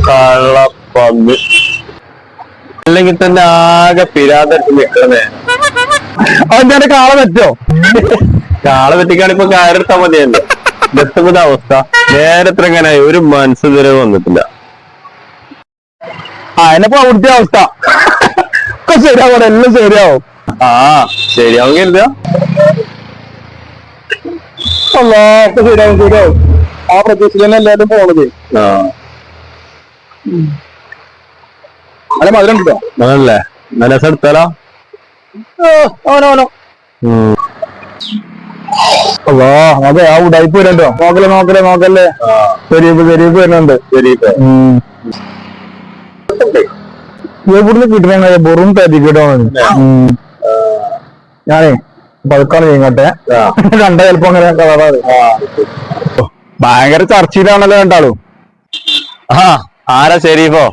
കള്ളപ്പന്നി അല്ലെങ്കിൽ തന്നെ ആകെ പിരാതട്ട് നിൽക്കണേ. അതെന്താ കാളെ പറ്റോ? കാളെ പറ്റിക്കാണിപ്പോ കയറെടുത്താൽ മതിയല്ലോ. ഇതെത്തുമ്പോ അവസ്ഥ നേരത്തെ എങ്ങനെയായി ഒരു മനസ്സുതരവ് വന്നിട്ടില്ല. അതിനപ്പോ അവിടുത്തെ അവസ്ഥ ശരിയാവും, എല്ലാം ശരിയാവും. ശരിയാവും കരുതാ. ശരിയാവും ശരിയാവും. ആ പ്രതീക്ഷയിലാണ് എല്ലാരും പോണത്. അല്ല മധുരം കിട്ടോ? അതല്ലേ നല്ല രസം എടുത്താലോ? ഓനോനോ അതെ ആ ഉടായ്പ വരുന്നുണ്ടോ? നോക്കല്ലേ ശരീഫ് വരുന്നുണ്ട്. എവിടുന്ന് കിട്ടണ വെറും തരികിടാണ്. ഞാനേ പതുക്കാണ് ചെയ്യട്ടെ. കണ്ട ചിലപ്പോ അങ്ങനെ കളറാണ്. ഭയങ്കര ചർച്ചയിലാണല്ലോ രണ്ടാളും. ആരാ ഷെരീഫോ?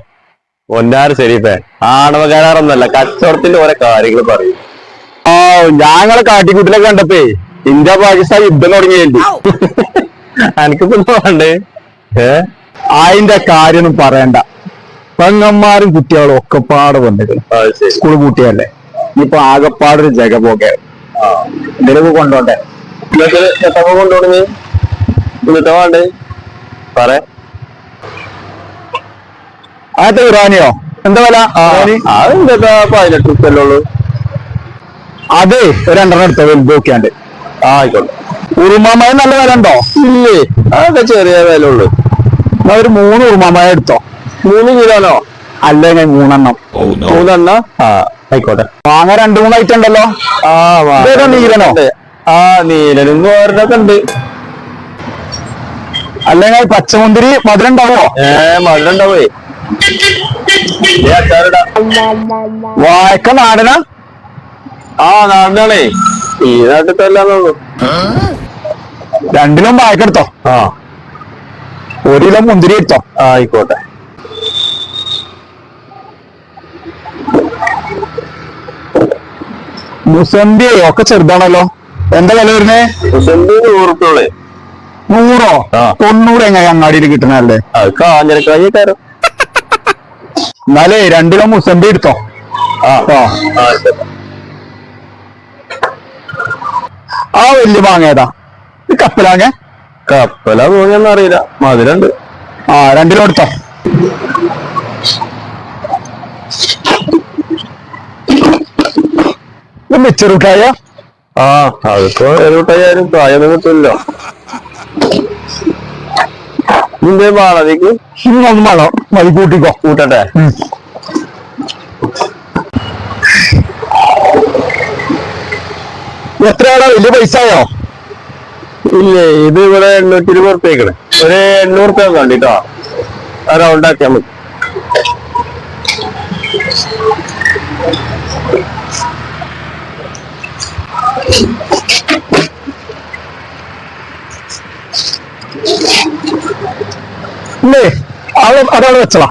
ഒന്നാറ് ഷെരീഫേ ആണവ കരാറൊന്നല്ല, കച്ചവടത്തിന്റെ ഓരോ കാര്യങ്ങൾ പറയും. ഞങ്ങളെ കാട്ടിക്കൂട്ടിലൊക്കെ കണ്ടപ്പേ ഇന്ത്യ പാകിസ്ഥാൻ യുദ്ധം തുടങ്ങിയല്ലേ. എനിക്കിപ്പോ വേണ്ടേ? അതിന്റെ കാര്യമൊന്നും പറയണ്ട. പെങ്ങന്മാരും കുട്ടികളും ഒക്കെ പാടെ വന്നിട്ട് സ്കൂൾ കൂട്ടിയല്ലേ. ഇനിയിപ്പോ ആകെപ്പാടൊരു ജഗപോക്കെ നിലവ് കൊണ്ടോണ്ടേ. കൊണ്ടുപോണേ എന്നിട്ട് വേണ്ടേ പറ. അകത്തെ ഇറാനിയോ എന്താ വില? അതെന്താ 18 റുപ്യല്ലേ ഉള്ളൂ. അതെ ഒരു 2 എടുത്തോ വലുത് നോക്കിയാണ്ട്. ആയിക്കോട്ടെ. ഉറുമാമായ നല്ല വില ഉണ്ടോ? ഇല്ലേ, അതൊക്കെ ചെറിയ വില ഉള്ളു. ഒരു 3 ഉറുമാമായ എടുത്തോ. 3 കിലോനോ? അല്ലെങ്കിൽ 3 എണ്ണം. 3 എണ്ണം ആയിക്കോട്ടെ. വാങ്ങാൻ 2-3 ഐറ്റം ഉണ്ടല്ലോ. നീലനോ? നീലനും വേറൊക്കെ ഉണ്ട്. അല്ലെങ്കിൽ പച്ചമുന്തിരി മധുരം ഉണ്ടാവോ? മധുരം ഉണ്ടാവേ. വായക്ക നാടനാ? നാടനാണേ. ഈ നാട്ടിൽ അല്ലാന്നുള്ളൂ. 2 കിലോ വായക്ക എടുത്തോ. 1 കിലോ മുന്തിരി എടുത്തോ. ആയിക്കോട്ടെ. മുസമ്പി ഒക്കെ ചെറുതാണല്ലോ. എന്താ വില വരുന്നേ? മുസമ്പി 100 റുപ്യോളേ. 100? 90 എങ്ങനെ അങ്ങാടിയിൽ കിട്ടണല്ലേ? കാഞ്ഞിരക്കായി തരാം. എന്നാലേ 2 കിലോ മുസമ്പി എടുത്തോ. വലിയ മാങ്ങ കപ്പലാങ്ങ? കപ്പല തോന്നിയൊന്നും അറിയില്ല. മധുരണ്ട്. 2 കിലോ എടുത്തോ. ചെറുക്കായ? അതിപ്പോ ചെറുട്ടായാലും കായൊന്നും കിട്ടില്ലല്ലോ. നിന്റെ മാളതിക്ക് ഒന്നും വേണം, മതി കൂട്ടിക്കോ. കൂട്ടട്ടെ. എത്രയാണോ? വലിയ പൈസയോ? ഇല്ലേ, ഇത് ഇവിടെ 820 റുപ്യക്കണ്. ഒരു 800 റുപ്യ കണ്ടിട്ടോ. റൗണ്ട് ആക്കിയാൽ മതി. ഇല്ലേ അതവിടെ വെച്ചളാ.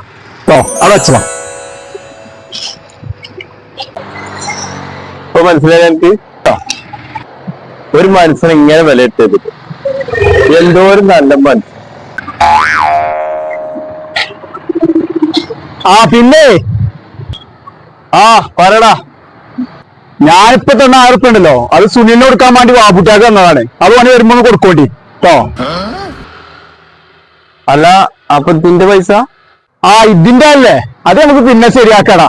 അവിടെ വെച്ചളാ. ഇപ്പൊ മനസ്സിലായി എനിക്ക്. ഒരു മനസ്സിനെ ഇങ്ങനെ വിലയിരുത്തിയത് എന്തോരം നല്ല മനസ്സ്. പിന്നെ പറയടാ. ഞാനിപ്പോ തന്നെ 1000 റുപ്യ ഉണ്ടല്ലോ, അത് സുനിലിന് കൊടുക്കാൻ വേണ്ടി വാപ്പുട്ടിയാക്ക് തന്നതാണ്. അത് പണി വരുമ്പോ കൊടുക്കോണ്ടി കേട്ടോ. അല്ല, അപ്പൊ ഇതിന്റെ പൈസ? ഇതിന്റെ അല്ലേ, അത് നമുക്ക് പിന്നെ ശരിയാക്കടാ.